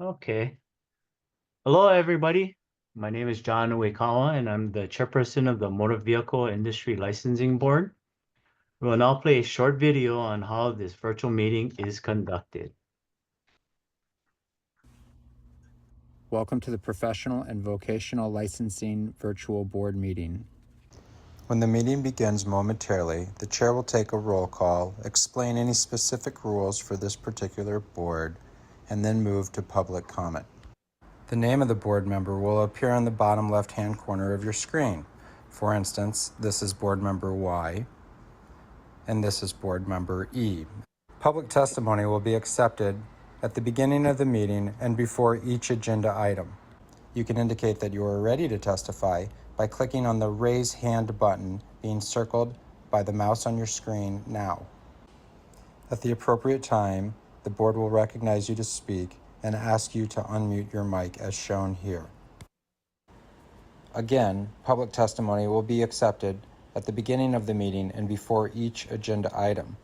Okay. Hello, everybody. My name is John Uekawa, and I'm the chairperson of the Motor Vehicle Industry Licensing Board. We will now play a short video on how this virtual meeting is conducted. Welcome to the Professional and Vocational Licensing Virtual Board Meeting. When the meeting begins momentarily, the chair will take a roll call, explain any specific rules for this particular board, and then move to public comment. The name of the board member will appear on the bottom left-hand corner of your screen. For instance, this is board member Y, and this is board member E. Public testimony will be accepted at the beginning of the meeting and before each agenda item. You can indicate that you are ready to testify by clicking on the Raise Hand button being circled by the mouse on your screen now. At the appropriate time, the board will recognize you to speak and ask you to unmute your mic as shown here. Again, public testimony will be accepted at the beginning of the meeting and before each agenda item.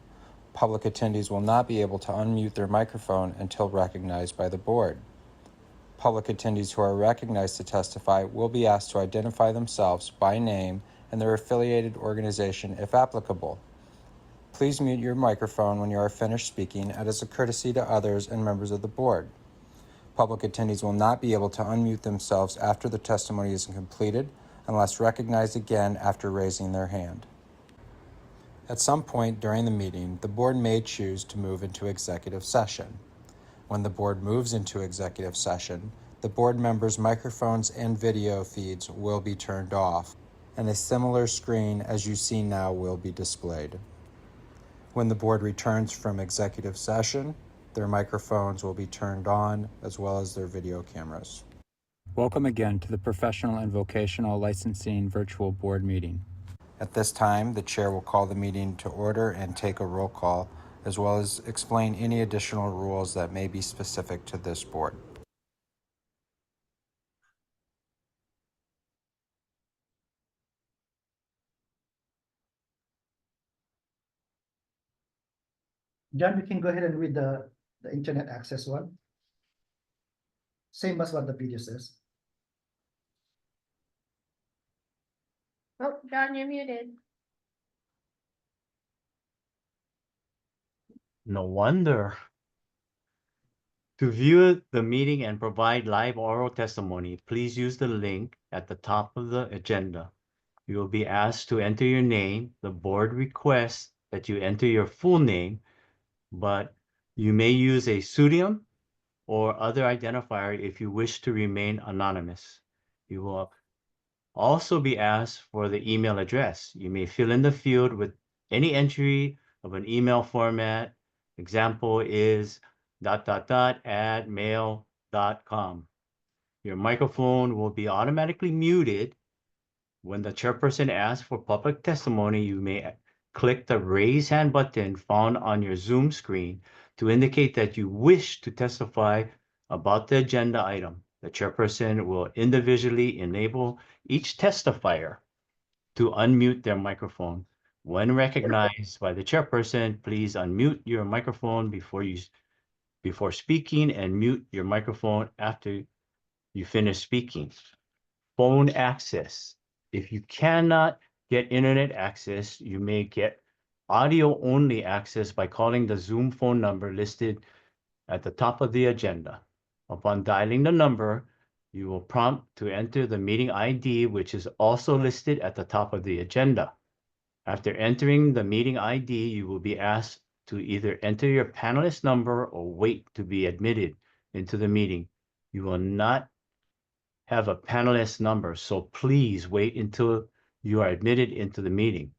Public attendees will not be able to unmute their microphone until recognized by the board. Public attendees who are recognized to testify will be asked to identify themselves by name and their affiliated organization if applicable. Please mute your microphone when you are finished speaking as a courtesy to others and members of the board. Public attendees will not be able to unmute themselves after the testimony is completed unless recognized again after raising their hand. At some point during the meeting, the board may choose to move into executive session. When the board moves into executive session, the board members' microphones and video feeds will be turned off, and a similar screen as you see now will be displayed. When the board returns from executive session, their microphones will be turned on as well as their video cameras. Welcome again to the Professional and Vocational Licensing Virtual Board Meeting. At this time, the chair will call the meeting to order and take a roll call, as well as explain any additional rules that may be specific to this board. John, we can go ahead and read the internet access one. Same as what the video says. Oh, John, you're muted. No wonder. To view the meeting and provide live oral testimony, please use the link at the top of the agenda. You will be asked to enter your name. The board requests that you enter your full name, but you may use a pseudonym or other identifier if you wish to remain anonymous. You will also be asked for the email address. You may fill in the field with any entry of an email format. Example is ... at mail.com. Your microphone will be automatically muted. When the chairperson asks for public testimony, you may click the raise hand button found on your Zoom screen to indicate that you wish to testify about the agenda item. The chairperson will individually enable each testifier to unmute their microphone. When recognized by the chairperson, please unmute your microphone before speaking and mute your microphone after you finish speaking. Phone access. If you cannot get internet access, you may get audio-only access by calling the Zoom phone number listed at the top of the agenda. Upon dialing the number, you will prompt to enter the meeting ID, which is also listed at the top of the agenda. After entering the meeting ID, you will be asked to either enter your panelist number or wait to be admitted into the meeting. You will not have a panelist number, so please wait until you are admitted into the meeting.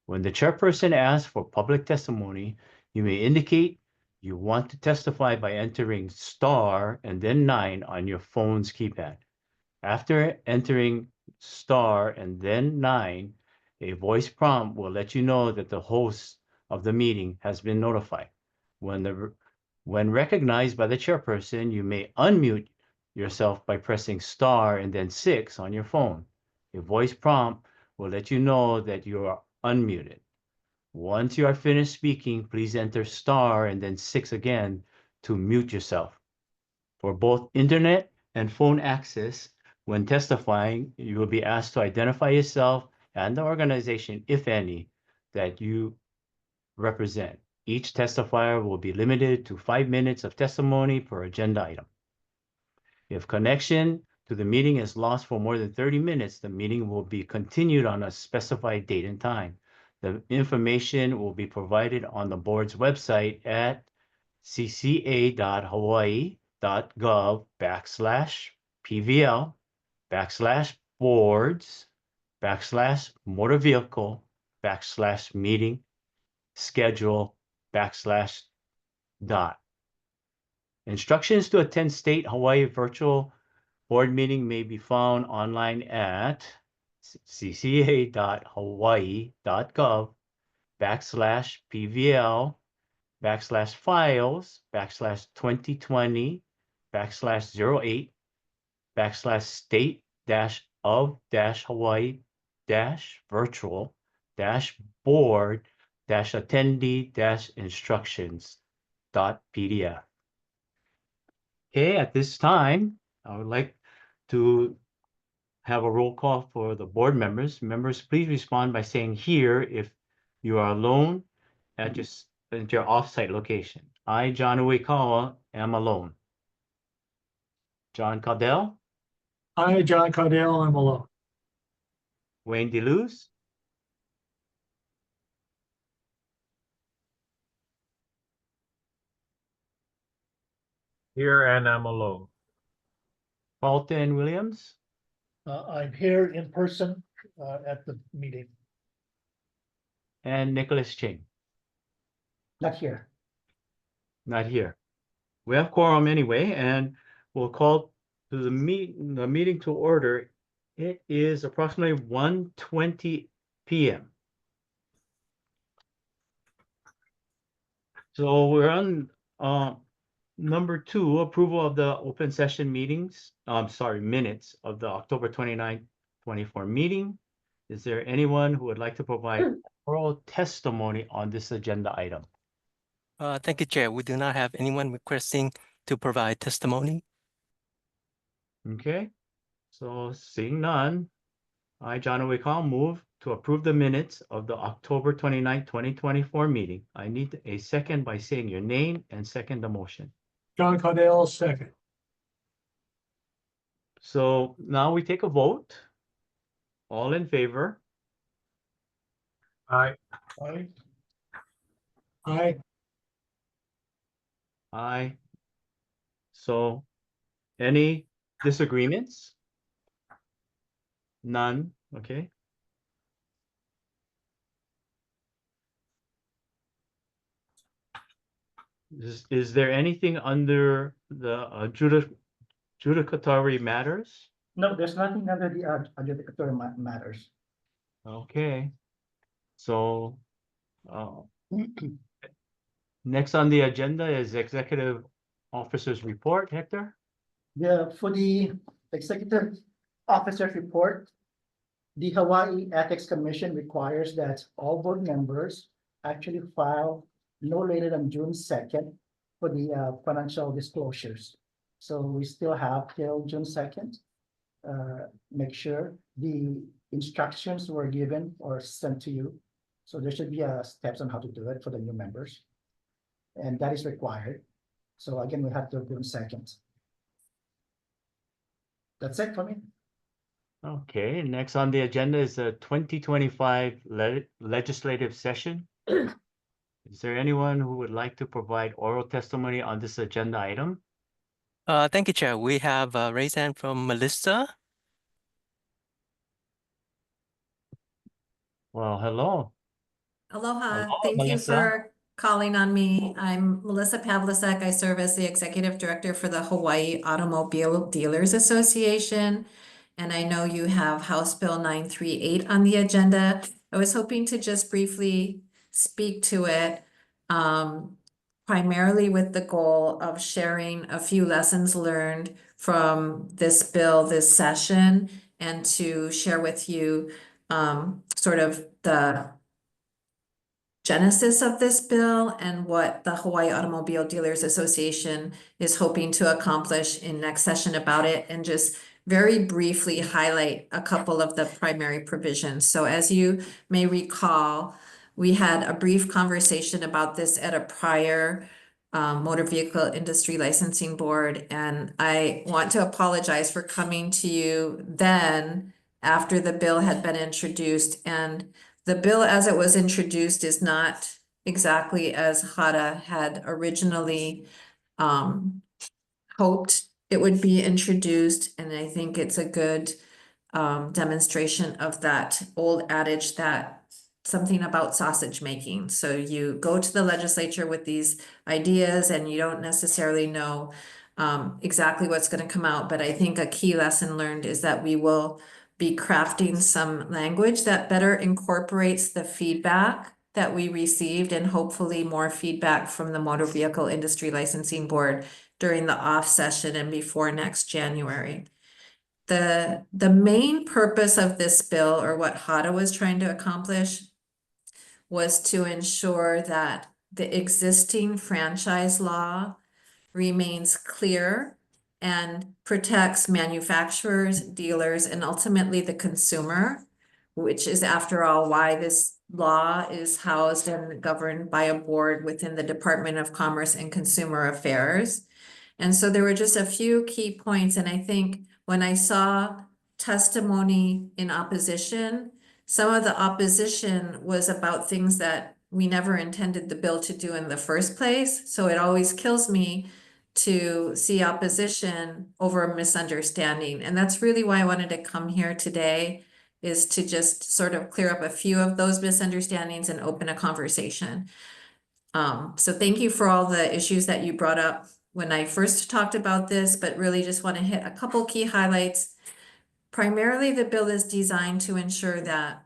When the chairperson asks for public testimony, you may indicate you want to testify by entering star and then 9 on your phone's keypad. After entering star and then 9, a voice prompt will let you know that the host of the meeting has been notified. When recognized by the chairperson, you may unmute yourself by pressing star and then 6 on your phone. A voice prompt will let you know that you are unmuted. Once you are finished speaking, please enter star and then 6 again to mute yourself. For both internet and phone access, when testifying, you will be asked to identify yourself and the organization, if any, that you represent. Each testifier will be limited to 5 minutes of testimony per agenda item. If connection to the meeting is lost for more than 30 minutes, the meeting will be continued on a specified date and time. The information will be provided on the board's website at cca.hawaii.gov/pvl/boards/motor vehicle/meeting schedule/dot. Instructions to attend State Hawaii virtual board meeting may be found online at cca.hawaii.gov/state-of-hawaii-virtual-board-attendee-instructions.pdf. Okay, at this time, I would like to have a roll call for the board members. Members, please respond by saying here if you are alone at your off-site location. I, John Uekawa, am alone. John Caudell, Hi, John Caudell, I'm alone. Wayne DeLuz, Here and I'm alone. Paulton Williams, I'm here in person at the meeting. and Nicholas Ching. Not here. Not here. We have quorum anyway, and we'll call to the meeting to order. It is approximately 1:20 p.m. So we're on number 2, approval of the open session minutes of the October 29th, 2024 meeting. Is there anyone who would like to provide oral testimony on this agenda item? Thank you, Chair. We do not have anyone requesting to provide testimony. Okay, so seeing none, I, John Uekawa, move to approve the minutes of the October 29th, 2024 meeting. I need a second by saying your name and second the motion. John Caudell, second. So now we take a vote. All in favor? Aye. Aye. Aye. Aye. So any disagreements? None, okay. Is there anything under the judicatory matters? No, there's nothing under the adjudicatory matters. Okay. So next on the agenda is Executive Officer's Report. Hector? For the executive officer's report, the Hawaii Ethics Commission requires that all board members actually file no later than June 2nd for the financial disclosures. So we still have till June 2nd. Make sure the instructions were given or sent to you. So there should be steps on how to do it for the new members. And that is required. So again, we have till June 2nd. That's it for me. Okay, next on the agenda is the 2025 legislative session. Is there anyone who would like to provide oral testimony on this agenda item? Thank you, Chair. We have a raised hand from Melissa. Well, hello. Aloha. Hello, Thank you Melissa. for calling on me. I'm Melissa Pavlicek. I serve as the Executive Director for the Hawaii Automobile Dealers Association. And I know you have House Bill 938 on the agenda. I was hoping to just briefly speak to it, primarily with the goal of sharing a few lessons learned from this bill this session, and to share with you sort of the genesis of this bill and what the Hawaii Automobile Dealers Association is hoping to accomplish in next session about it, and just very briefly highlight a couple of the primary provisions. So as you may recall, we had a brief conversation about this at a prior Motor Vehicle Industry Licensing Board, and I want to apologize for coming to you then after the bill had been introduced. And the bill as it was introduced is not exactly as Hada had originally hoped it would be introduced, and I think it's a good demonstration of that old adage that something about sausage making. So you go to the legislature with these ideas and you don't necessarily know exactly what's going to come out. But I think a key lesson learned is that we will be crafting some language that better incorporates the feedback that we received, and hopefully more feedback from the Motor Vehicle Industry Licensing Board during the off session and before next January. The main purpose of this bill, or what Hada was trying to accomplish, was to ensure that the existing franchise law remains clear and protects manufacturers, dealers, and ultimately the consumer, which is, after all, why this law is housed and governed by a board within the Department of Commerce and Consumer Affairs. And so there were just a few key points, and I think when I saw testimony in opposition, some of the opposition was about things that we never intended the bill to do in the first place. So it always kills me to see opposition over a misunderstanding. And that's really why I wanted to come here today, is to just sort of clear up a few of those misunderstandings and open a conversation. So thank you for all the issues that you brought up when I first talked about this, but really just want to hit a couple key highlights. Primarily, the bill is designed to ensure that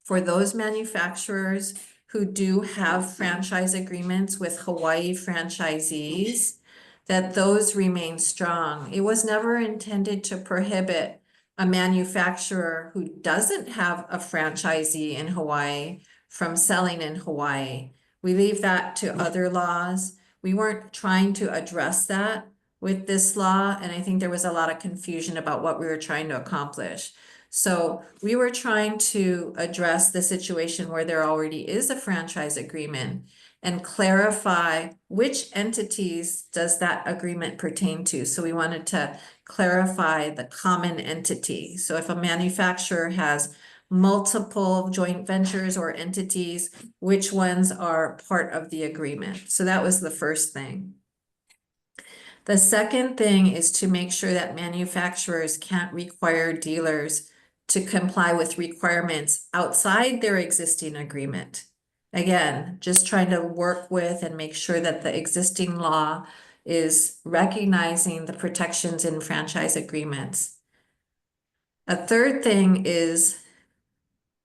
for those manufacturers who do have franchise agreements with Hawaii franchisees, that those remain strong. It was never intended to prohibit a manufacturer who doesn't have a franchisee in Hawaii from selling in Hawaii. We leave that to other laws. We weren't trying to address that with this law, and I think there was a lot of confusion about what we were trying to accomplish. So we were trying to address the situation where there already is a franchise agreement and clarify which entities does that agreement pertain to. So we wanted to clarify the common entity. So if a manufacturer has multiple joint ventures or entities, which ones are part of the agreement? So that was the first thing. The second thing is to make sure that manufacturers can't require dealers to comply with requirements outside their existing agreement. Again, just trying to work with and make sure that the existing law is recognizing the protections in franchise agreements. A third thing is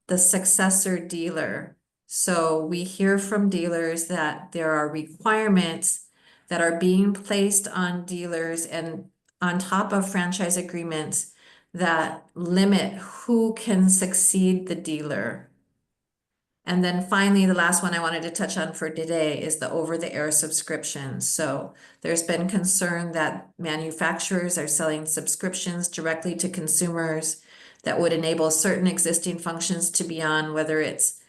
the successor dealer. So we hear from dealers that there are requirements that are being placed on dealers and on top of franchise agreements that limit who can succeed the dealer. And then finally, the last one I wanted to touch on for today is the over-the-air subscription. So there's been concern that manufacturers are selling subscriptions directly to consumers that would enable certain existing functions to be on, whether it's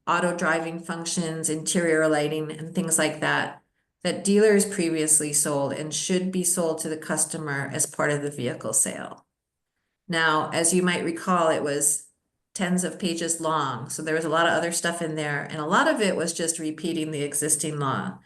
auto driving functions, interior lighting, and things like that, that dealers previously sold and should be sold to the customer as part of the vehicle sale. Now, as you might recall, it was tens of pages long, so there was a lot of other stuff in there, and a lot of it was just repeating the existing law.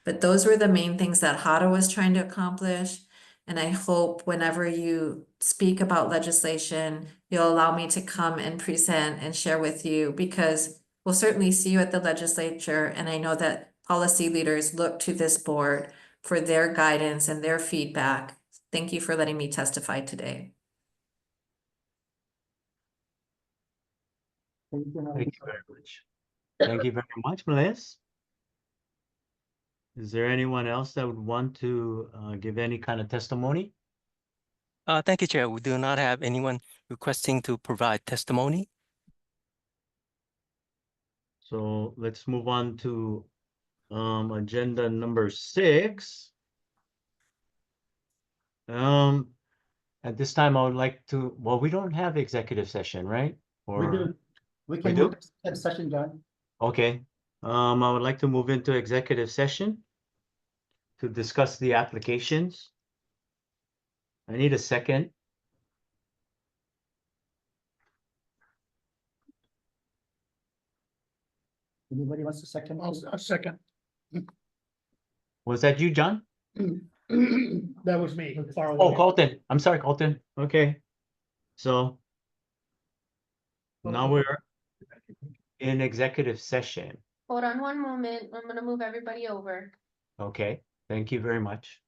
But those were the main things that Hada was trying to accomplish. And I hope whenever you speak about legislation, you'll allow me to come and present and share with you, because we'll certainly see you at the legislature. And I know that policy leaders look to this board for their guidance and their feedback. Thank you for letting me testify today. Thank you. Thank you very much. Thank you very much, Melissa. Is there anyone else that would want to give any kind of testimony? Thank you, Chair. We do not have anyone requesting to provide testimony. So let's move on to agenda number 6. At this time, I would like to, well, we don't have executive session, right? We Or do. We can do? move to executive session, John. Okay. I would like to move into executive session to discuss the applications. I need a second. Anybody wants to second? A second. Was that you, John? That was me, far Oh, away. Colton. I'm sorry, Colton. Okay. So now we're in executive session. Hold on one moment. I'm gonna move everybody over. Okay. Thank you very much.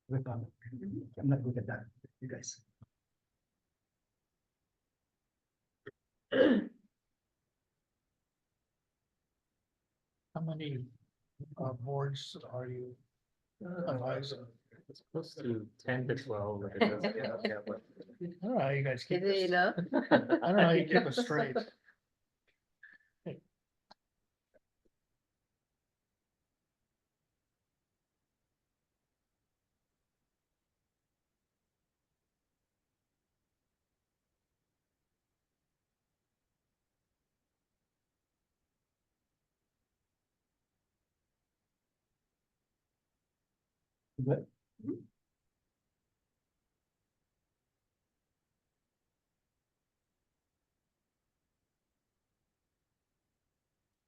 I'm not good at that, you guys. How many boards are you advising? It's close to 10 to 12. If it doesn't, but I don't know how you guys keep Is it this. enough? I don't know how you keep us straight. Good.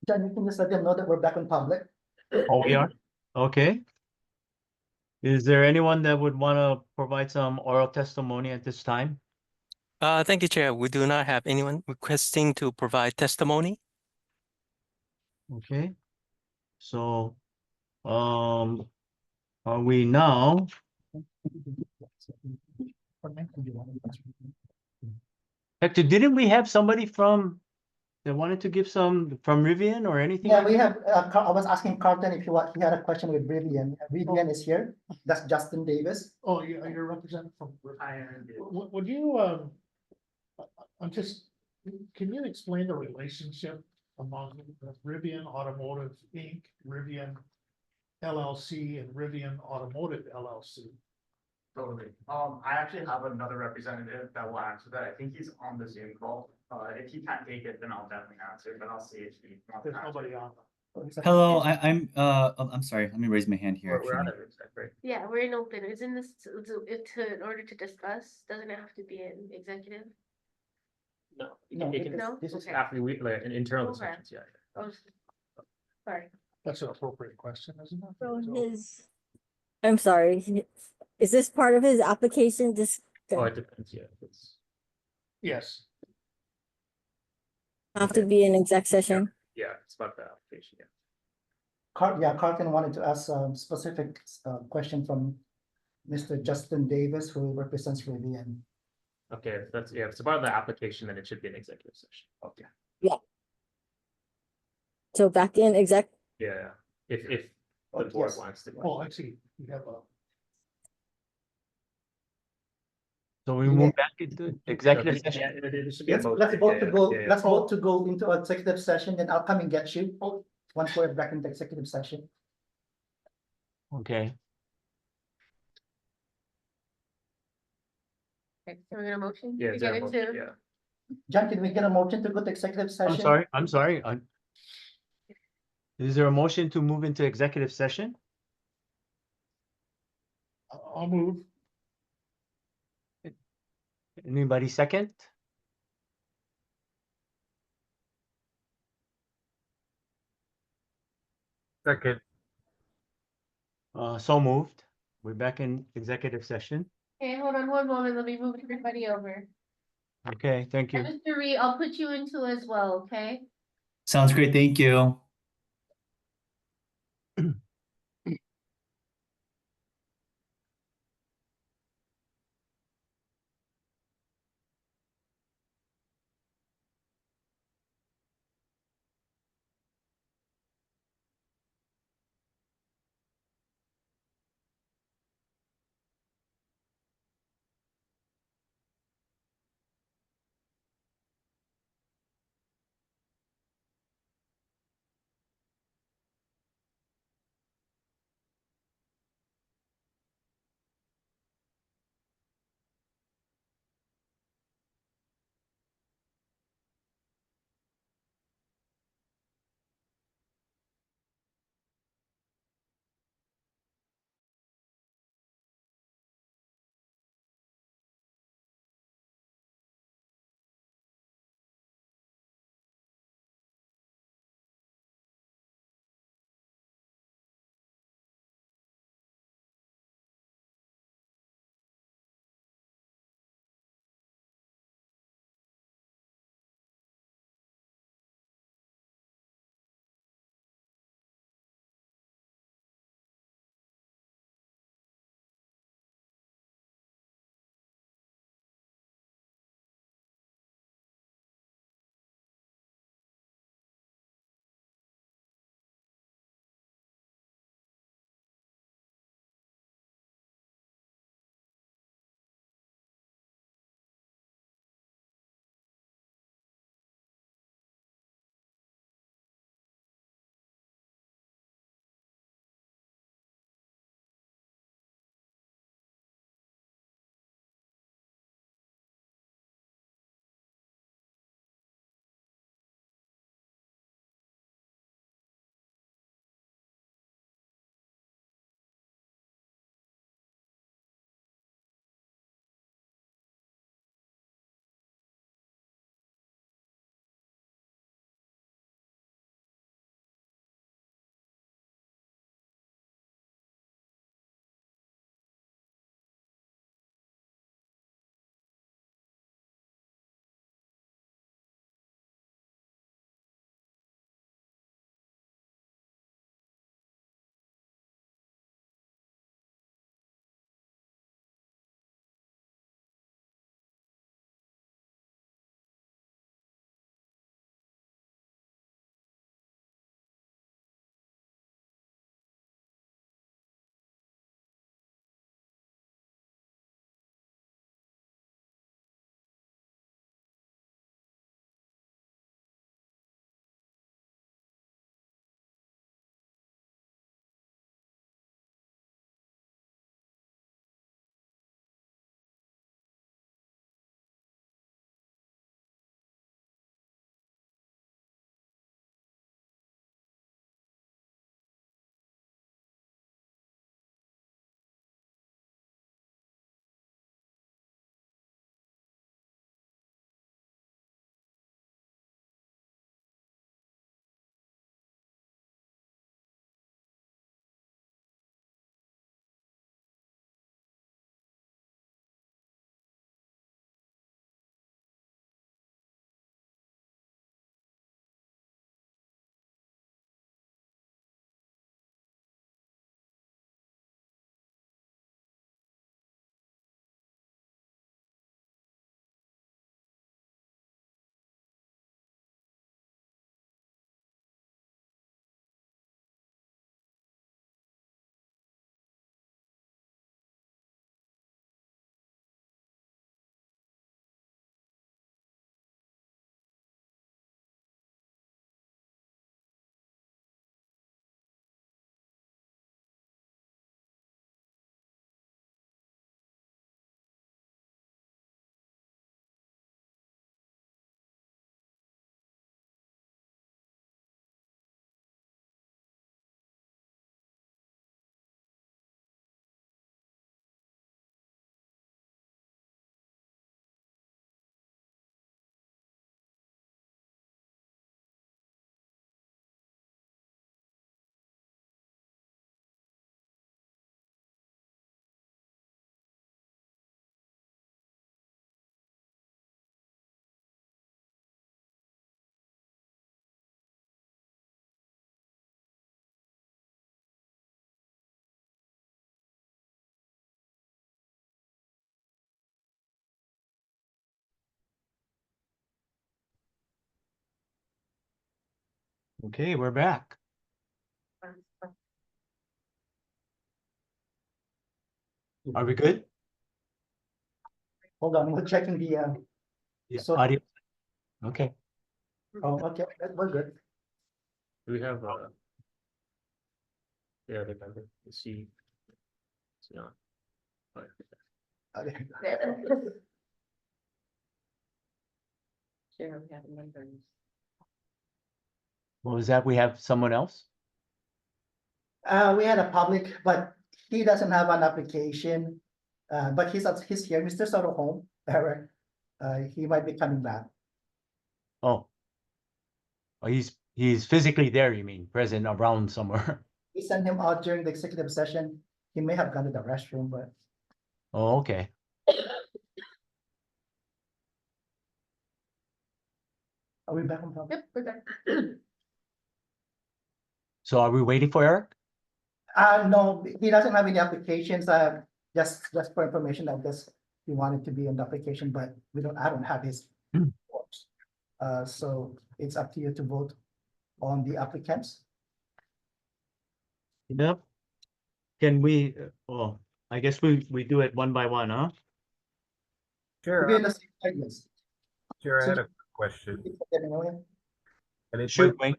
John, you can just let them know that we're back in public. Oh, we are? Okay. Is there anyone that would want to provide some oral testimony at this time? Thank you, Chair. We do not have anyone requesting to provide testimony. Okay. So, are we now? Hector, didn't we have somebody from that wanted to give some from Rivian or anything? Yeah, like we that? have, I was asking Carlton if he had a question with Vivian. Vivian is here. That's Justin Davis. Oh, you're representing from. Would you, I'm just, can you explain the relationship among Rivian Automotive Inc., Rivian LLC, and Rivian Automotive LLC? Totally. I actually have another representative that will answer that. I think he's on the Zoom call. If he can't take it, then I'll definitely answer, but I'll see if he wants to There's answer. nobody on. Hello, I'm sorry. Let me raise my hand here. We're out actually. of it, right? Yeah, we're in open. Isn't this, in order to discuss, doesn't it have to be an executive? no, No, it can, No? This is Okay. after we, like, in internal Okay. discussions, yeah. Oh, sorry. That's an appropriate question, isn't it? So I'm sorry, is this part of his application? This Oh, it depends, yeah. It's, Yes, have to be an exec session? yeah, it's about the application, yeah. Carlton wanted to ask a specific question from Mr. Justin Davis, who represents Rivian. Okay, if that's, yeah, if it's about the application, then it should be an executive session. Okay. So back in exec, Yeah, if the Oh, board yes. wants to. oh, I see, you have a. So we Yeah. move back into executive Yeah, session. it should be a Let's motion, vote to yeah, go, yeah, yeah. let's vote to go into executive session, then I'll come and get you. Once we're back into executive session. Okay. Okay, so we're gonna motion? Yeah, to is there get a into- motion? Yeah. John, can we get a motion to go to executive session? I'm sorry. Is there a motion to move into executive session? I'll move. Anybody second? Second. So moved. We're back in executive session. Okay, hold on one moment. Let me move everybody over. Okay, thank you. And Mr. Reed, I'll put you into as well, okay? Sounds great. Thank you. Okay, we're back. Are we good? Hold on, we're checking the, Yeah, So- audio. Okay. oh, okay, we're good. Do we have the other member? Is she? It's not. Alright. Okay. Sure, we have members. What was that? We have someone else? We had a public, but he doesn't have an application. But he's here, Mr. Soto home, Eric. He might be coming back. Oh. Oh, he's physically there, you mean, present around somewhere. We sent him out during the executive session. He may have gone to the restroom, but Oh, okay. are we back on top? Yep, we're back. So are we waiting for Eric? No, he doesn't have any applications. Just for information, I guess he wanted to be on the application, but I don't have his. Hmm. forms. So it's up to you to vote on the applicants. Yep. Can we, oh, I guess we do it one by one, huh? We're Sure, doing the same thing, yes. sure, I So- had a question, and it Shoot, might, Wayne.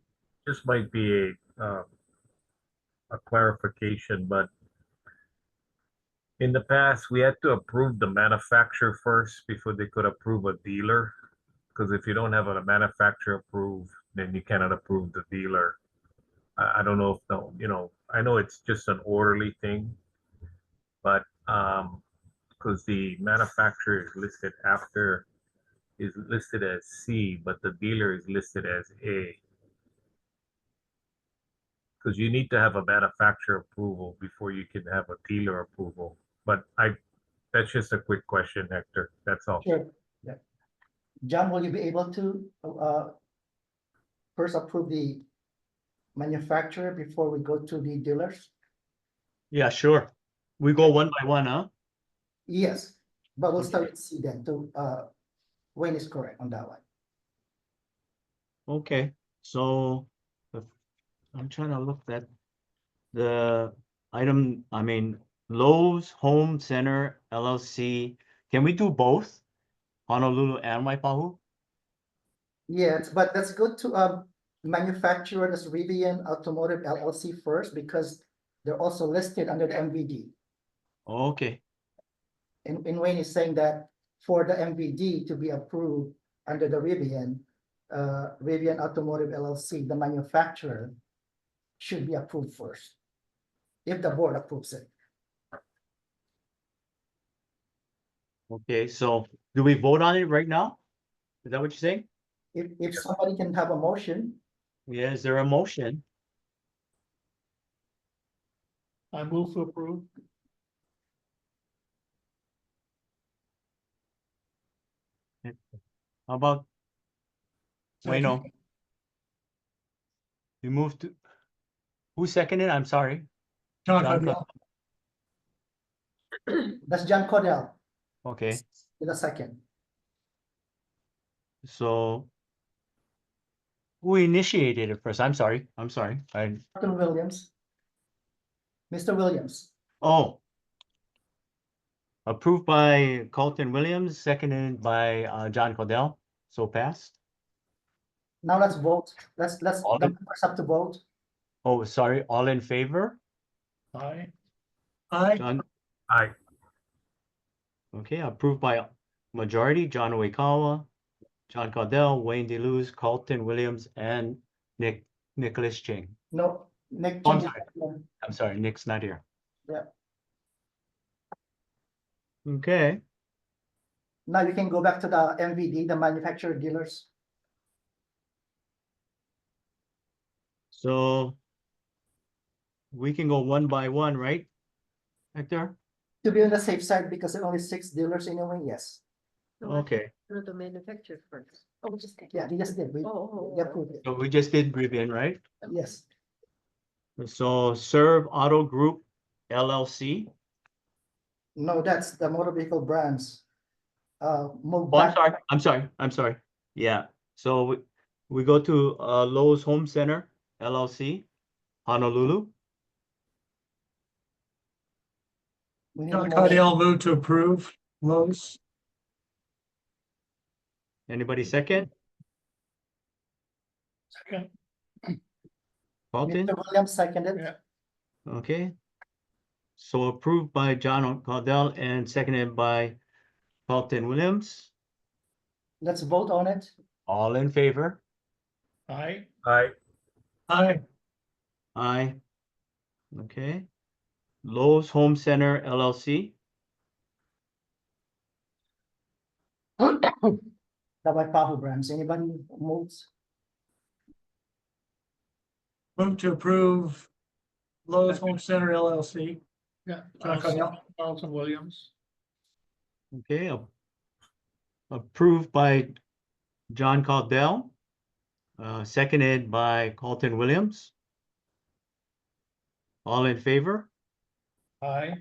just might be a clarification, but in the past, we had to approve the manufacturer first before they could approve a dealer. Because if you don't have a manufacturer approved, then you cannot approve the dealer. I don't know if I know it's just an orderly thing, but because the manufacturer is listed as C, but the dealer is listed as A. Because you need to have a manufacturer approval before you can have a dealer approval. But that's just a quick question, Hector. That's all. Sure, yeah. John, will you be able to first approve the manufacturer before we go to the dealers? Yeah, sure. We go one by one, huh? Yes, but we'll start with C then, Wayne is correct on that one. Okay, so I'm trying to look at the item, I mean, Lowe's Home Center LLC. Can we do both? Honolulu and Waipahu? Yes, but let's go to manufacturer, that's Rivian Automotive LLC first, because they're also listed under the MVD. Okay, And Wayne is saying that for the MVD to be approved under the Rivian Automotive LLC, the manufacturer should be approved first, if the board approves it. okay, so do we vote on it right now? Is that what you're saying? If somebody can have a motion, Yeah, is there a motion? I move to approve. How about? Second. Wayno? You moved to, who seconded? I'm sorry. John, John, that's John Cordell okay, in a second. so who initiated it first? I'm sorry, Carlton Williams. Mr. Williams, oh. Approved by Colton Williams, seconded by John Cordell, so passed. now let's vote. Let's, All the in- members have to vote. Oh, sorry, all in favor? Aye. John, Aye. okay, approved by majority, John Uekawa, John Cordell, Wayne DeLuz, Colton Williams, and Nicholas Ching. No, Nick. Oh, I'm Ching is sorry. not here. I'm sorry, Nick's not here. Yeah. Okay, Now you can go back to the MVD, the manufacturer dealers. so we can go one by one, right, Hector? To be on the safe side, because there are only 6 dealers anyway, yes. Okay, No, the manufacturer first. Oh, we just did. Yeah, we just did. We Oh. approved it. so we just did Rivian, right? Yes. So Serve Auto Group LLC. No, that's the motor vehicle brands. Move Oh, back. I'm sorry. Yeah, so we go to Lowe's Home Center LLC, Honolulu. We need a John motion. Cardell move to approve Lowe's. Anybody second? Second. Carlton? Mr. Williams seconded. Yeah. Okay. So approved by John Cardell and seconded by Carlton Williams. Let's vote on it. All in favor? Aye. Aye. Aye. Aye. Okay. Lowe's Home Center LLC. Dabay Pahu Brands. Anybody moves? Move to approve Lowe's Home Center LLC. Yeah. John Cardell. Carlton Williams. Okay. Approved by John Cardell, seconded by Carlton Williams. All in favor? Aye.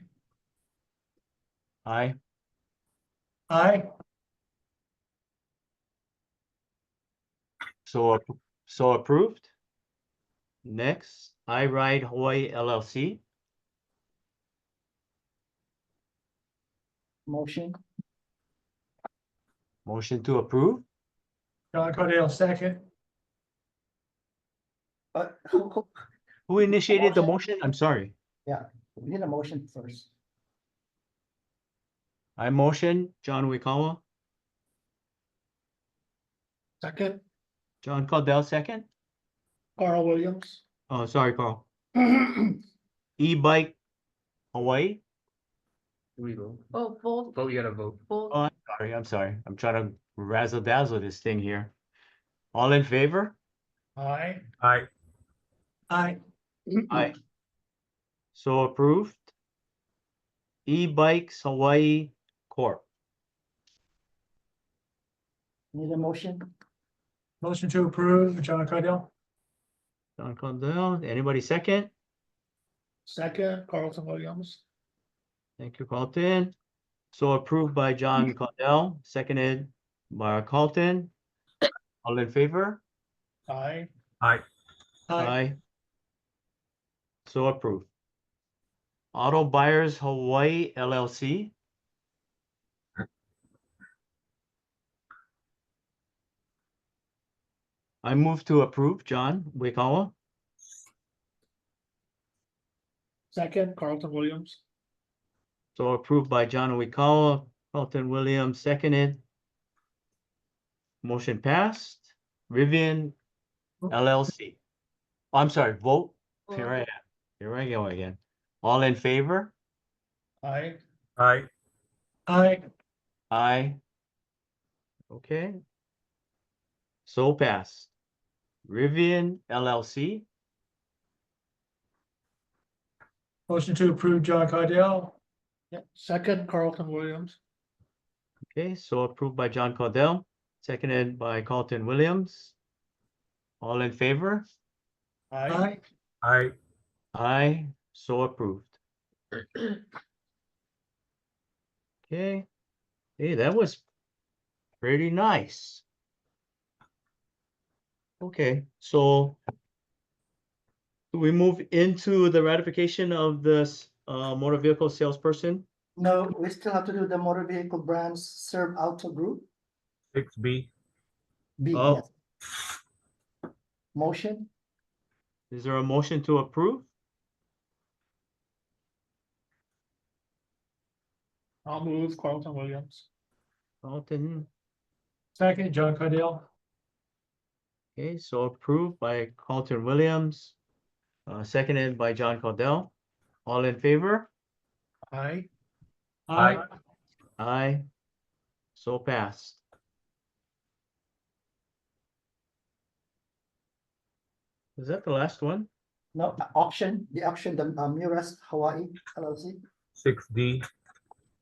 Aye. Aye. So approved. Next, I Ride Hawaii LLC. Motion. Motion to approve. John Cardell second. Who initiated the motion? I'm sorry. We need a motion first. I motion, John Wikawa. Second. John Cardell second. Carl Williams. Oh, sorry, Carl. E-Bike Hawaii. We vote. Oh, both, Vote, you gotta vote. both. Oh, I'm sorry. I'm trying to razzle dazzle this thing here. All in favor? Aye. Aye. Aye. Aye. So approved. E-Bikes Hawaii Corp. Need a motion? Motion to approve, John Cardell. John Cardell, anybody second? Second, Carlton Williams. Thank you, Carlton. So approved by John Cardell, seconded by Carlton. All in favor? Aye. Aye. Aye. So approved. Auto Buyers Hawaii LLC. I move to approve, John Wikawa. Second, Carlton Williams. So approved by John Wikawa, Carlton Williams, seconded. Motion passed. Rivian LLC. I'm sorry, vote. Here I am. Here I go again. All in favor? Aye. Aye. Aye. Aye. Okay. So passed. Rivian LLC. Motion to approve, John Cardell. Yeah. Second, Carlton Williams. Okay, so approved by John Cardell, seconded by Carlton Williams. All in favor? Aye. Aye. Aye, so approved. Okay. Hey, that was pretty nice. Okay, so we move into the ratification of this motor vehicle salesperson. No, we still have to do the motor vehicle brands serve auto group. 6B. B, Oh. yes. Motion. Is there a motion to approve? I'll move, Carlton Williams. Carlton. Second, John Cardell. Okay, so approved by Carlton Williams, seconded by John Cardell. All in favor? Aye. Aye. Aye. So passed. Is that the last one? No, auction, the auction, the Muras Hawaii LLC. 6D.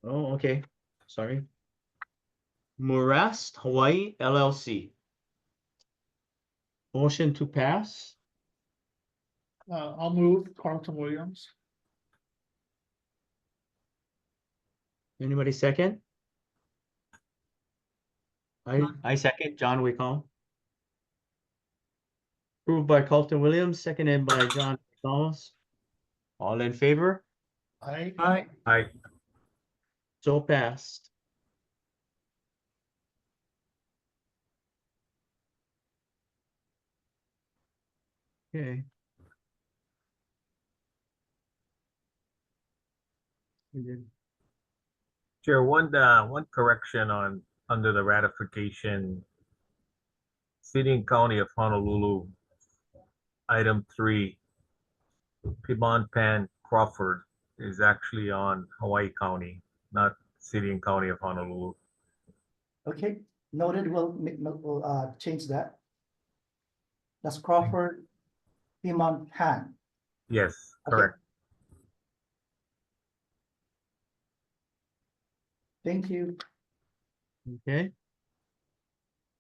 Oh, okay. Sorry. Murast Hawaii LLC. Motion to pass. I'll move, Carlton Williams. Anybody second? I second, John Wickham. Approved by Carlton Williams, seconded by John Thomas. All in favor? I, I, So passed. Okay. Chair, one correction on, under the ratification. City and County of Honolulu, item 3, Piedmont Pan Crawford is actually on Hawaii County, not City and County of Honolulu. Okay, noted, we'll change that. That's Crawford, Piedmont Pan. Yes, Okay. correct. Thank you. Okay.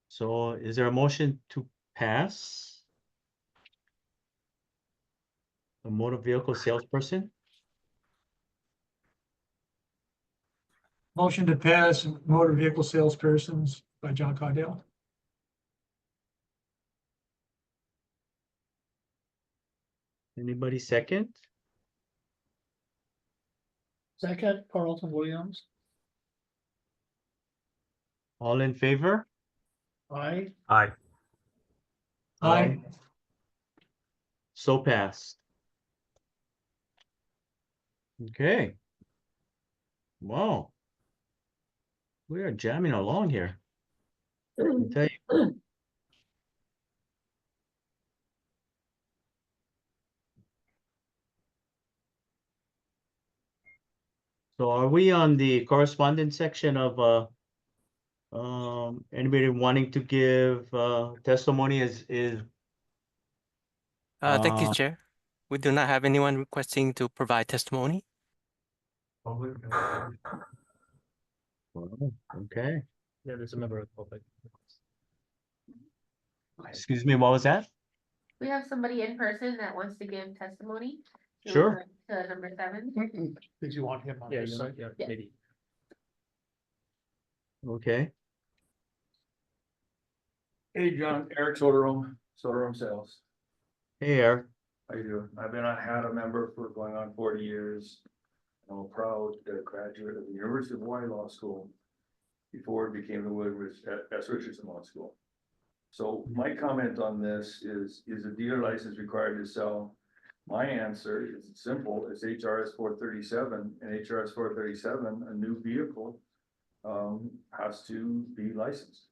So is there a motion to pass? A motor vehicle salesperson? motion to pass motor vehicle salespersons by John Caudale. Anybody second? Second, Carlton Williams. All in favor? I, Aye. Aye. So passed. Okay. Wow. We are jamming along here. I tell you. So are we on the correspondence section of anybody wanting to give testimony is Thank you, Uh, Chair. We do not have anyone requesting to provide testimony. oh, okay. Yeah, there's a member of the public. Excuse me, what was that? We have somebody in person that wants to give testimony. So Sure. we're To number 7. did you want him on Yeah, this you know, side? yeah, Yeah. maybe. Okay. Hey, John, Eric Soderholm, Sales. Hey, Eric. How you doing? I've been a HADA member for going on 40 years. I'm a proud graduate of the University of Hawaii Law School before it became the Woodbridge S. Richardson Law School. So my comment on this is a dealer license required to sell? My answer is simple, it's HRS 437, and HRS 437, a new vehicle has to be licensed.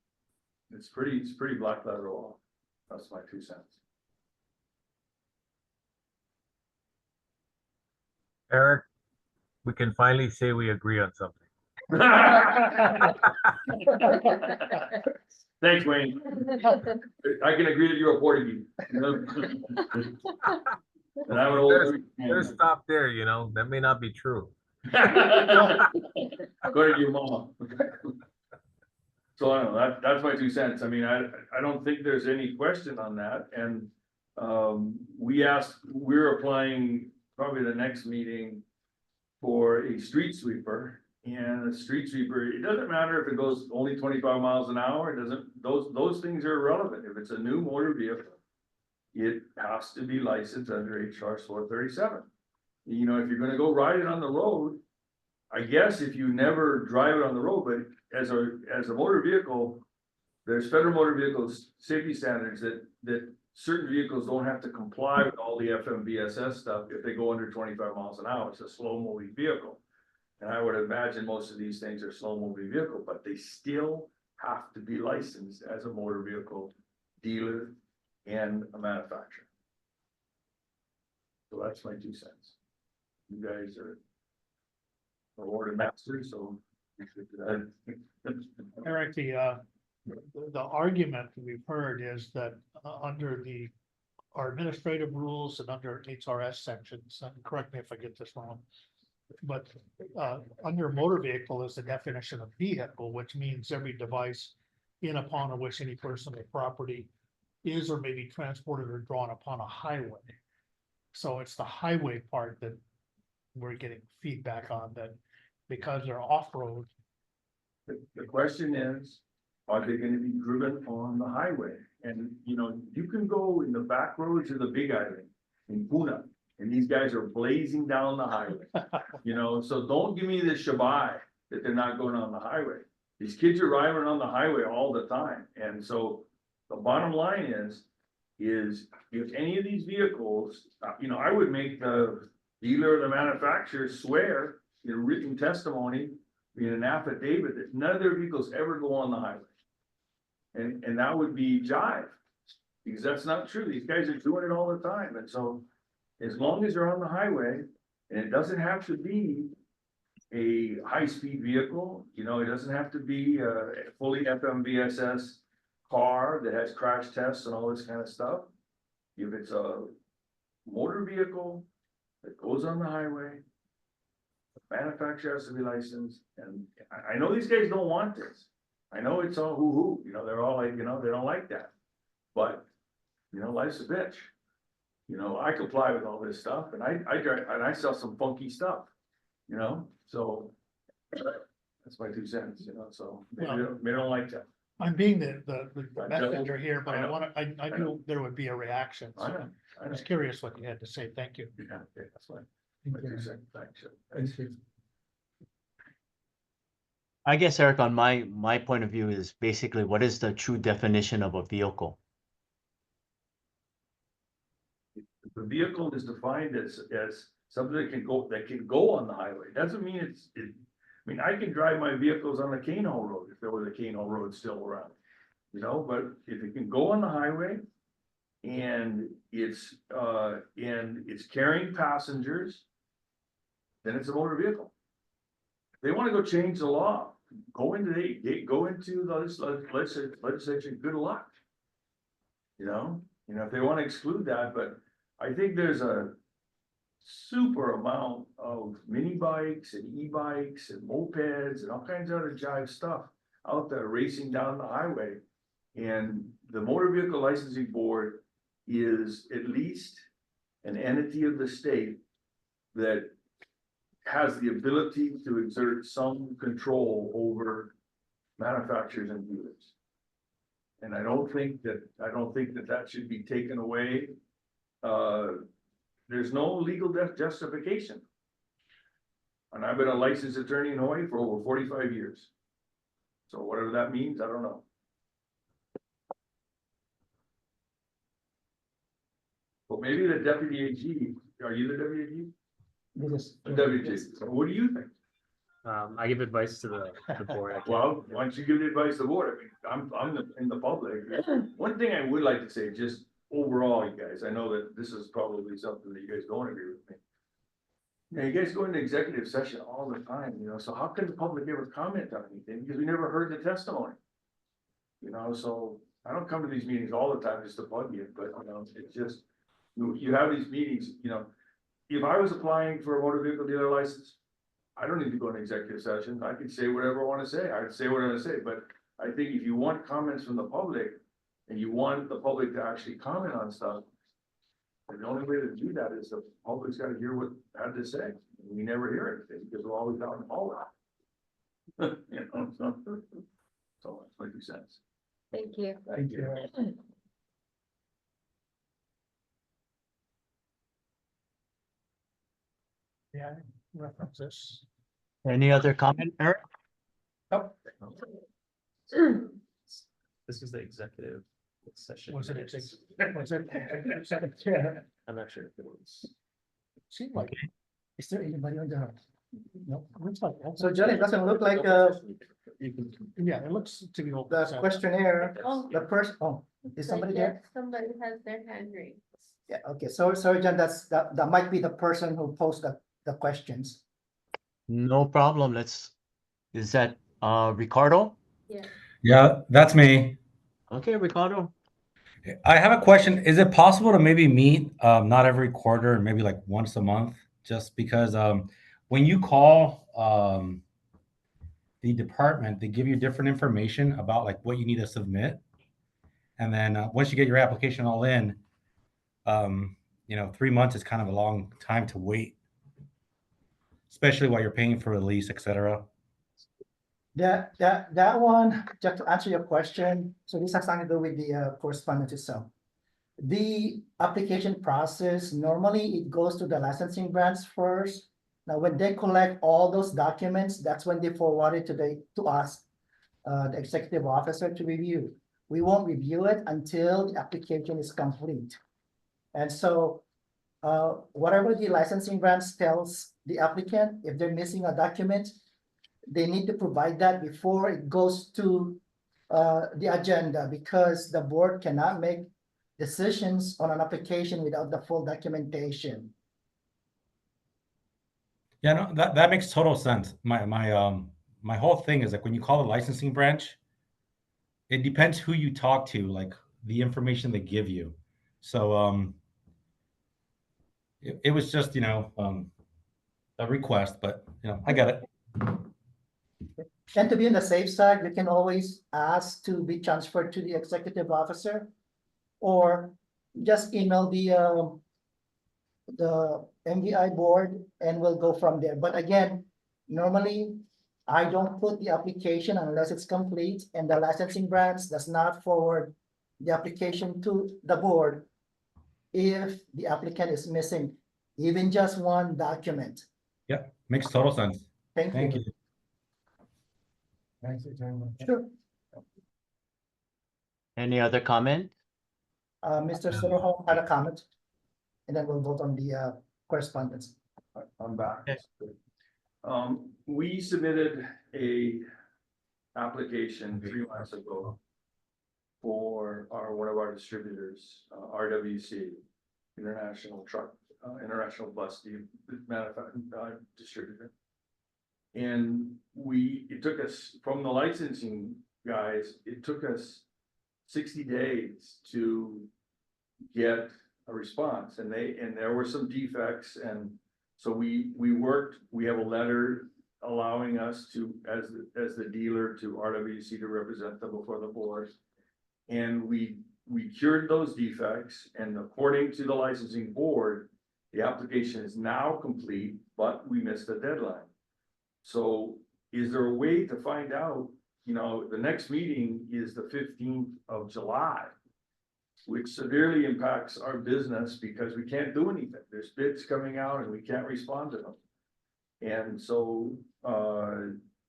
It's pretty black letter law. That's my 2 cents. Eric, we can finally say we agree on something. Thanks, Wayne. I can agree that you're a Portuguese. And I would There's stop there, you know, that may not be true. According to your mama. So I don't know, that's my 2 cents. I mean, I don't think there's any question on that. And we're applying probably the next meeting for a street sweeper. And a street sweeper, it doesn't matter if it goes only 25 miles an hour, it doesn't, those things are irrelevant. If it's a new motor vehicle, it has to be licensed under HR 437. You know, if you're gonna go ride it on the road, I guess if you never drive it on the road, but as a motor vehicle, there's federal motor vehicles safety standards that certain vehicles don't have to comply with all the FMVSS stuff if they go under 25 miles an hour. It's a slow moving vehicle. And I would imagine most of these things are slow moving vehicle, but they still have to be licensed as a motor vehicle dealer and a manufacturer. So that's my 2 cents. You guys are order masters, so. Eric, the argument we've heard is that under our administrative rules and under HRS sections, and correct me if I get this wrong, but under motor vehicle is the definition of vehicle, which means every device in upon which any person or property is or may be transported or drawn upon a highway. So it's the highway part that we're getting feedback on, that because they're off-road. The question is, are they gonna be driven on the highway? And, you know, you can go in the back roads of the Big Island in Puna, and these guys are blazing down the highway. You know, so don't give me the shabai that they're not going on the highway. These kids are driving on the highway all the time, and so the bottom line is if any of these vehicles, you know, I would make the dealer or the manufacturer swear in written testimony, in an affidavit, that none of their vehicles ever go on the highway. And that would be jive, because that's not true. These guys are doing it all the time, and so as long as they're on the highway, and it doesn't have to be a high-speed vehicle, you know, it doesn't have to be a fully FMVSS car that has crash tests and all this kind of stuff. If it's a motor vehicle that goes on the highway, the manufacturer has to be licensed, and I know these guys don't want this. I know it's all hoo-hoo, you know, they're all like, you know, they don't like that. But, you know, life's a bitch. You know, I comply with all this stuff, and I drive, and I sell some funky stuff, you know, so that's my 2 cents, you know, so they don't like that. I'm being the I know. messenger here, but I I know. wanna, I knew there would be a reaction. I So know, I I know. was curious what you had to say. Thank you. Yeah, okay, that's fine. My 2 cents, thanks. Thank you. I guess, Eric, on my point of view is basically what is the true definition of a vehicle? The vehicle is defined as something that can go on the highway. Doesn't mean I mean, I can drive my vehicles on the Cane Hole Road if there was a Cane Hole Road still around. You know, but if it can go on the highway and it's carrying passengers, then it's a motor vehicle. If they want to go change the law, go into the legislature, good luck. You know, if they want to exclude that, but I think there's a super amount of mini bikes and e-bikes and mopeds and all kinds of other jive stuff out there racing down the highway. And the Motor Vehicle Licensing Board is at least an entity of the state that has the ability to exert some control over manufacturers and dealers. And I don't think that should be taken away. There's no legal justification. And I've been a licensed attorney in Hawaii for over 45 years. So whatever that means, I don't know. But maybe the deputy AG, are you the deputy AG? This is. Deputy AG, so what do you think? I give advice to the board. I can't- Well, why don't you give the advice to the board? I mean, I'm in the public. One thing I would like to say, just overall, you guys, I know that this is probably something that you guys don't agree with me. You know, you guys go into executive session all the time, you know, so how can the public ever comment on anything? Because we never heard the testimony. You know, so I don't come to these meetings all the time just to bug you, but you know, it's just, you have these meetings, you know. If I was applying for a motor vehicle dealer license, I don't need to go into executive session. I can say whatever I want to say. I'd say what I want to say, but I think if you want comments from the public and you want the public to actually comment on stuff, and the only way to do that is the public's got to hear what I had to say. We never hear anything because we're always out in the hallway. You know, so that's my 2 cents. Thank you. Thank you. Yeah, reference this. Any other comment, Eric? This is the executive session. Was it, minutes. yeah, I'm not sure if it was. seemed like, Is there anybody on the? no, looks like. So John, it doesn't look like, Yeah, it looks to be open. the session. questionnaire, Oh, the person, is somebody there? yes, somebody has their hand raised. Yeah, okay, so sorry, John, that might be the person who posed the questions. No problem. Is that Ricardo? Yeah. Yeah, that's me. Okay, Ricardo. I have a question. Is it possible to maybe meet, not every quarter, maybe like once a month? Just because when you call the department, they give you different information about like what you need to submit. And then once you get your application all in, 3 months is kind of a long time to wait, especially while you're paying for a lease, etc. That one, just to answer your question, so this has something to do with the correspondence itself. The application process, normally it goes to the licensing branch first. Now, when they collect all those documents, that's when they forward it to us, the executive officer to review. We won't review it until the application is complete. And so, whatever the licensing branch tells the applicant, if they're missing a document, they need to provide that before it goes to the agenda, because the board cannot make decisions on an application without the full documentation. Yeah, no, that makes total sense. My whole thing is like when you call the licensing branch, it depends who you talk to, like the information they give you. So it was just, a request, but I get it. And to be on the safe side, we can always ask to be transferred to the executive officer, or just email the MVI board and we'll go from there. But again, normally I don't put the application unless it's complete, and the licensing branch does not forward the application to the board if the applicant is missing even just one document. Yeah, makes total sense. Thank Thank you. you. Sure. Any other comment? Mr. Soroho had a comment, and then we'll vote on the correspondence. I'm back. Okay. We submitted a application 3 months ago for one of our distributors, RWC, International Bus Distributor. And it took us, from the licensing guys, it took us 60 days to get a response, and there were some defects, and so we have a letter allowing us to, as the dealer, to RWC to represent them before the board. And we cured those defects, and according to the licensing board, the application is now complete, but we missed the deadline. So is there a way to find out, the next meeting is the 15th of July, which severely impacts our business because we can't do anything. There's bids coming out and we can't respond to them. And so,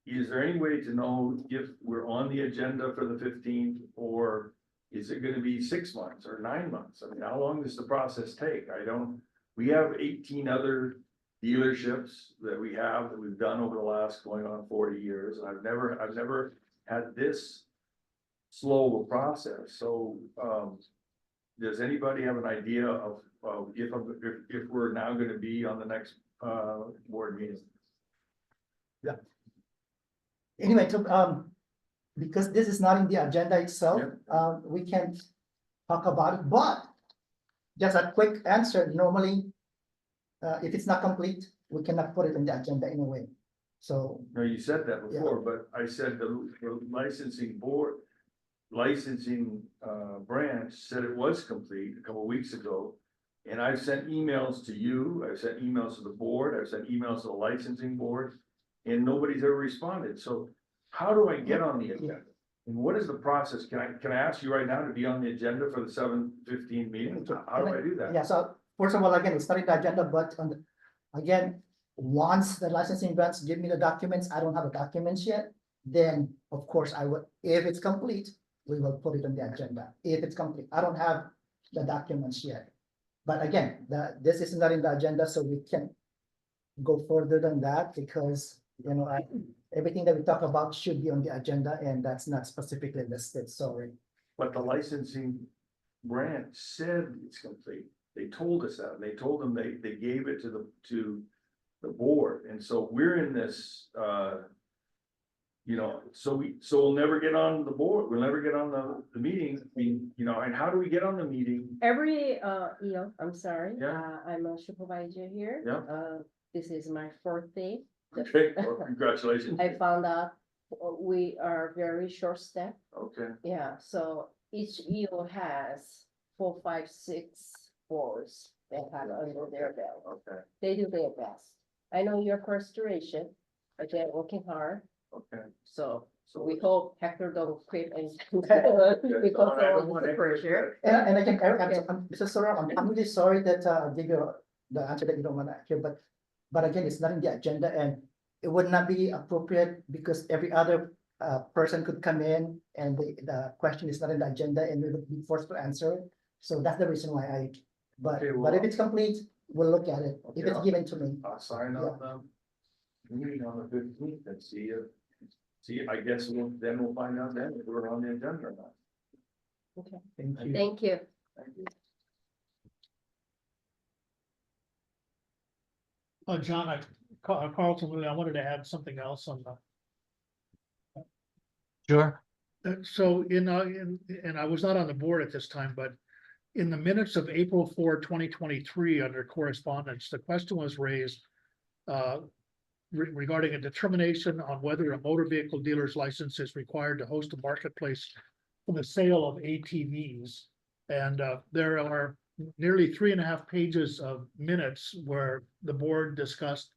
is there any way to know if we're on the agenda for the 15th, or is it gonna be 6 months or 9 months? I mean, how long does the process take? We have 18 other dealerships that we've done over the last going on 40 years. And I've never had this slow a process. So, does anybody have an idea of if we're now gonna be on the next board meeting? Yeah. Anyway, because this is not in the agenda itself, we can't talk about it, but just a quick answer. Normally, if it's not complete, we cannot put it in the agenda anyway. So. No, you said that before, but I said the licensing branch said it was complete a couple of weeks ago. And I've sent emails to you, I've sent emails to the board, I've sent emails to the licensing board, and nobody's ever responded. So how do I get on the agenda? And what is the process? Can I ask you right now to be on the agenda for the 7:15 meeting? How do I do that? Yeah, so first of all, again, it's not in the agenda, but again, once the licensing branch give me the documents, I don't have the documents yet, then of course I would, if it's complete, we will put it on the agenda. If it's complete, I don't have the documents yet. But again, this is not in the agenda, so we can go further than that, because everything that we talk about should be on the agenda, and that's not specifically listed, sorry. But the licensing branch said it's complete. They told us that. They told them they gave it to the board, and so we're in this. So we'll never get on the board. We'll never get on the meeting. I mean, and how do we get on the meeting? I'm sorry. Yeah. I'm a supervisor here. Yeah. This is my fourth day. Okay, well, congratulations. I found out we are very short staffed. Okay. Yeah, so each EO has 4, 5, 6 boards they have under their belt. Okay. They do their best. I know your frustration, but they're working hard. Okay. So we hope Hector don't quit and Okay, because I don't of want the to pressure. And again, Eric, Mr. Sora, I'm really sorry that give you the answer that you don't want to hear, but again, it's not in the agenda and it would not be appropriate because every other person could come in and the question is not in the agenda and we would be forced to answer it. So that's the reason why but Okay, if well, it's complete, we'll look at it, if Okay, it's given to me. I'll sign Yeah. on the meeting on the 15th and see, I guess then we'll find out then if we're on the agenda or not. Okay, thank you. Thank you. Thank you. John, Carlton, I wanted to add something else on the. Sure. So and I was not on the board at this time, but in the minutes of April 4, 2023, under correspondence, the question was raised regarding a determination on whether a motor vehicle dealer's license is required to host a marketplace for the sale of ATVs. And there are nearly 3.5 pages of minutes where the board discussed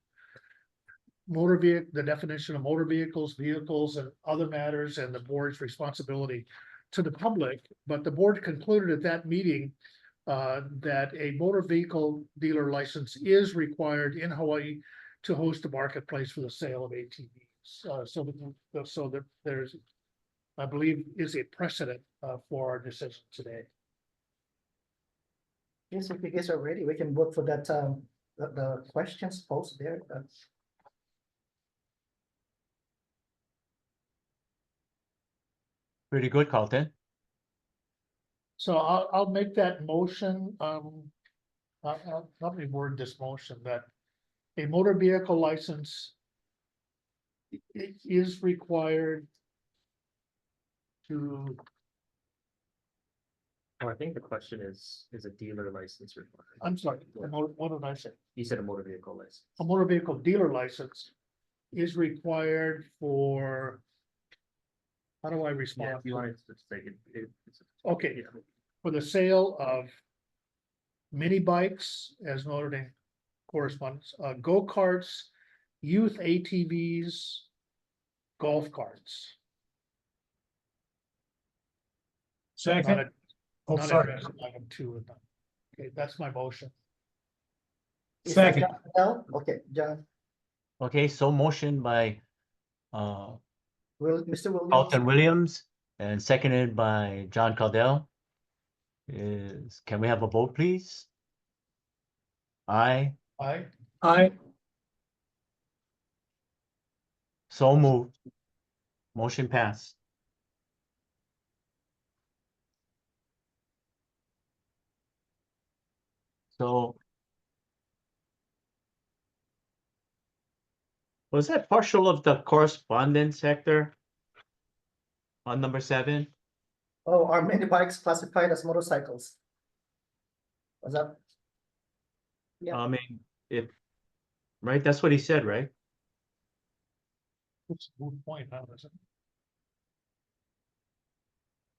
the definition of motor vehicles, and other matters, and the board's responsibility to the public. But the board concluded at that meeting that a motor vehicle dealer license is required in Hawaii to host a marketplace for the sale of ATVs. So that there's, I believe, is a precedent for our decision today. Yes, if you guys are ready, we can vote for that, the questions posted there. Pretty good, Carlton. So I'll make that motion. Let me word this motion that a motor vehicle license is required to. Oh, I think the question is a dealer license required? I'm sorry, what did I say? You said a motor vehicle license. A motor vehicle dealer license is required for. How do I Yeah, respond? if you wanted to say it's. Okay, Yeah. for the sale of mini bikes, as noted in correspondence, go-karts, youth ATVs, golf carts. Second. Oh, Not sorry. addressed in item 2. Okay, that's my motion. Is that Second. John Bell? Okay, John, Okay, so motion by Mr. Williams. Carlton Williams and seconded by John Caldell. Can we have a vote, please? Aye. Aye. Aye. So moved. Motion passed. So was that partial of the correspondence, Hector? On number 7? Oh, are mini bikes classified as motorcycles? Was that? Yeah. I mean, right, that's what he said, right? It's a moot point, now, isn't it?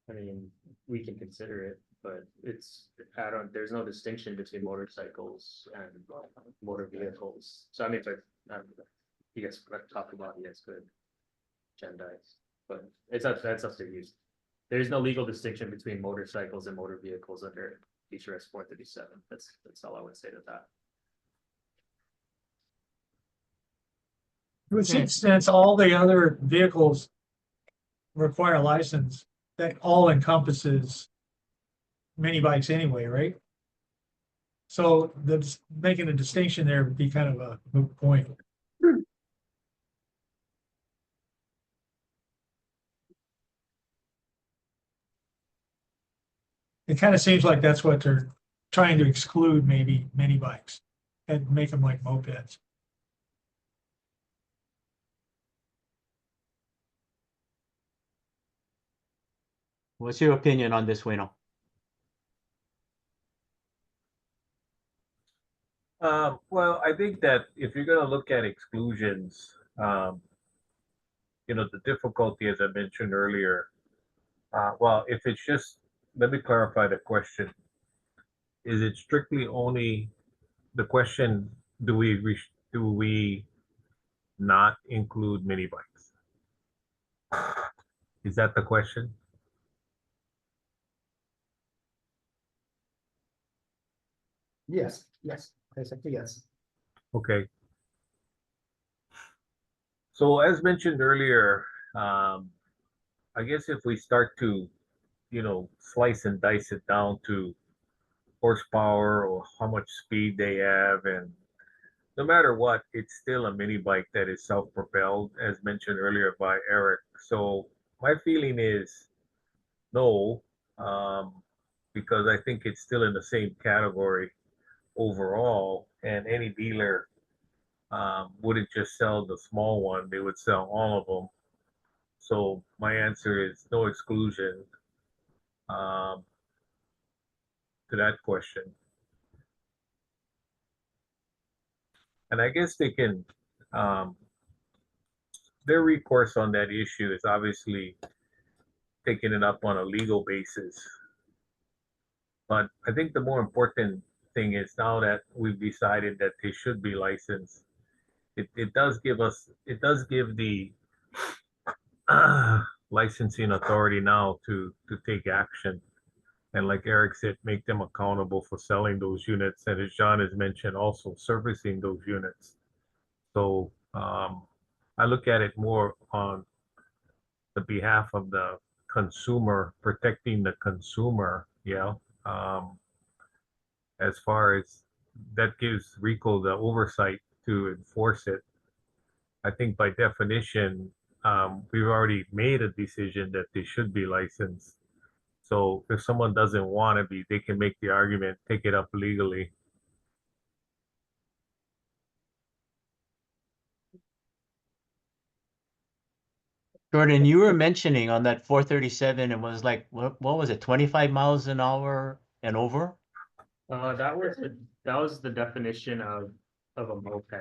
I mean, we can consider it, but there's no distinction between motorcycles and motor vehicles. So I mean, you guys talk about it, yes, good. Agendize, but that's up to you. There's no legal distinction between motorcycles and motor vehicles under HRS 437. That's all I would say to that. Since all the other vehicles require a license, that all encompasses mini bikes anyway, right? So making a distinction there would be kind of a moot point. It kind of seems like that's what they're trying to exclude, maybe mini bikes and make them like mopeds. What's your opinion on this, Wayno? Well, I think that if you're gonna look at exclusions, the difficulty, as I mentioned earlier, well, if it's just, let me clarify the question. Is it strictly only the question, do we not include mini bikes? Is that the question? Yes, yes, basically, yes. Okay. So as mentioned earlier, I guess if we start to, slice and dice it down to horsepower or how much speed they have, and no matter what, it's still a mini bike that is self-propelled, as mentioned earlier by Eric. So my feeling is no, because I think it's still in the same category overall, and any dealer wouldn't just sell the small one, they would sell all of them. So my answer is no exclusion um, to that question. And I guess they can, their recourse on that issue is obviously taking it up on a legal basis. But I think the more important thing is now that we've decided that they should be licensed, it does give the licensing authority now to take action. And like Eric said, make them accountable for selling those units. And as John has mentioned, also servicing those units. So I look at it more on the behalf of the consumer, protecting the consumer, as far as that gives RICO the oversight to enforce it. I think by definition, we've already made a decision that they should be licensed. So if someone doesn't want to be, they can make the argument, take it up legally. Jordan, you were mentioning on that 437, it was like, what was it, 25 miles an hour and over? That was the definition of a moped.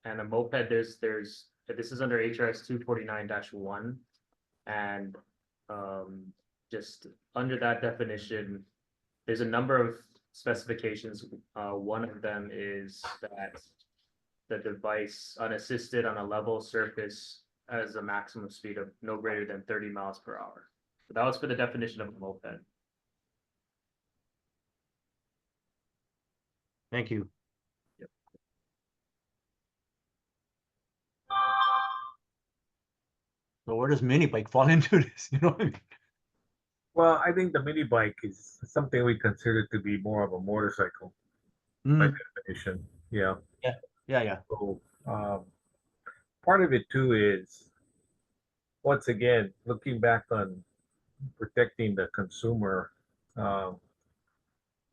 And a moped, this is under HRS 249-1. And just under that definition, there's a number of specifications. One of them is that the device unassisted on a level surface has a maximum speed of no greater than 30 miles per hour. So that was for the definition of a moped. Thank you. Yep. So where does mini bike fall into this? You know what I mean? Well, I think the mini bike is something we consider to be more of a motorcycle by definition. Yeah. Yeah. So part of it too is, once again, looking back on protecting the consumer, um,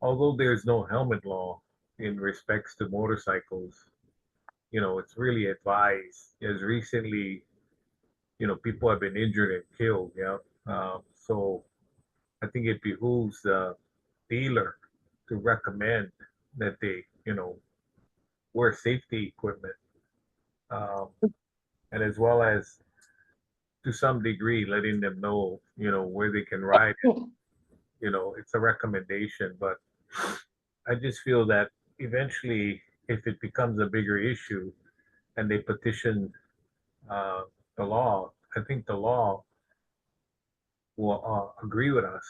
although there's no helmet law in respects to motorcycles, it's really advised. As recently, people have been injured and killed. Yeah. So I think it behooves the dealer to recommend that they, wear safety equipment, and as well as to some degree letting them know, where they can ride. It's a recommendation, but I just feel that eventually, if it becomes a bigger issue and they petition the law, I think the law will agree with us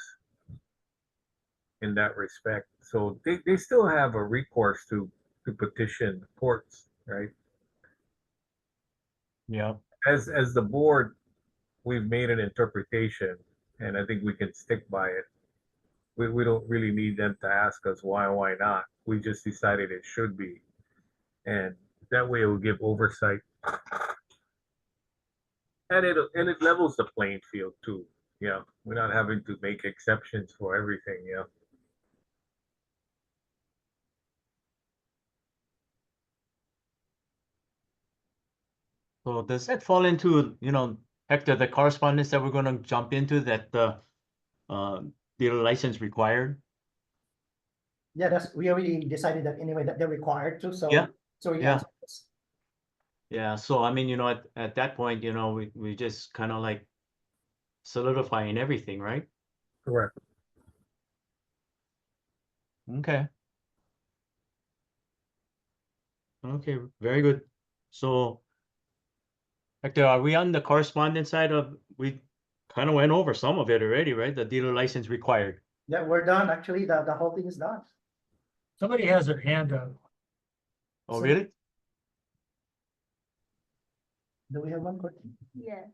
in that respect. So they still have a recourse to petition the courts, right? Yeah. As the board, we've made an interpretation, and I think we can stick by it. We don't really need them to ask us why not. We just decided it should be, and that way it will give oversight, and it levels the playing field too. Yeah, we're not having to make exceptions for everything. Yeah. So does that fall into, Hector, the correspondence that we're going to jump into that the dealer license required? Yeah, we already decided that anyway, that they're required to, so. Yeah. So Yeah. answered this. Yeah. So, I mean, at that point, we just kind of like solidifying everything, right? Correct. Okay. Okay, very good. So Hector, are we on the correspondence side of, we kind of went over some of it already, right? The dealer license required. Yeah, we're done. Actually, the whole thing is done. Somebody has their hand up. Oh, So- really? Do we have one question? Yeah.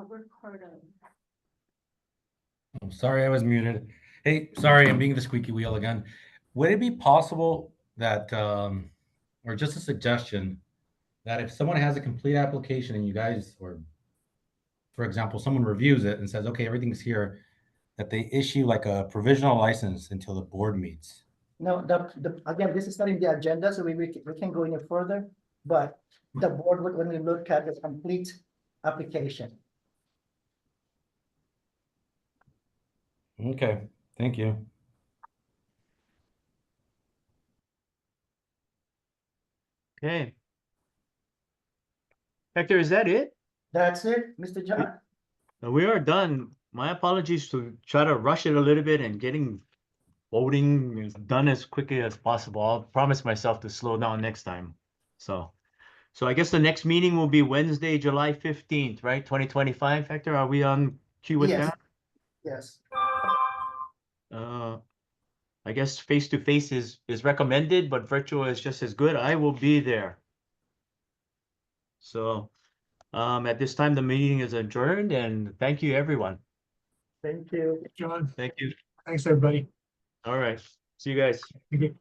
Recording. I'm sorry I was muted. Hey, sorry, I'm being the squeaky wheel again. Would it be possible that, or just a suggestion, that if someone has a complete application and you guys, or for example, someone reviews it and says, okay, everything's here, that they issue like a provisional license until the board meets? No, again, this is not in the agenda, so we can go any further, but the board would, when we look at the complete application. Okay, thank you. Okay. Hector, is that it? That's it, Mr. John. We are done. My apologies to try to rush it a little bit and getting voting done as quickly as possible. I'll promise myself to slow down next time. So I guess the next meeting will be Wednesday, July 15th, right? 2025. Hector, are we on cue with Yes. that? Yes. I guess face-to-face is recommended, but virtual is just as good. I will be there. So, at this time, the meeting is adjourned, and thank you, everyone. Thank you. John, Thank you. thanks, everybody. All right. See you guys. Okay.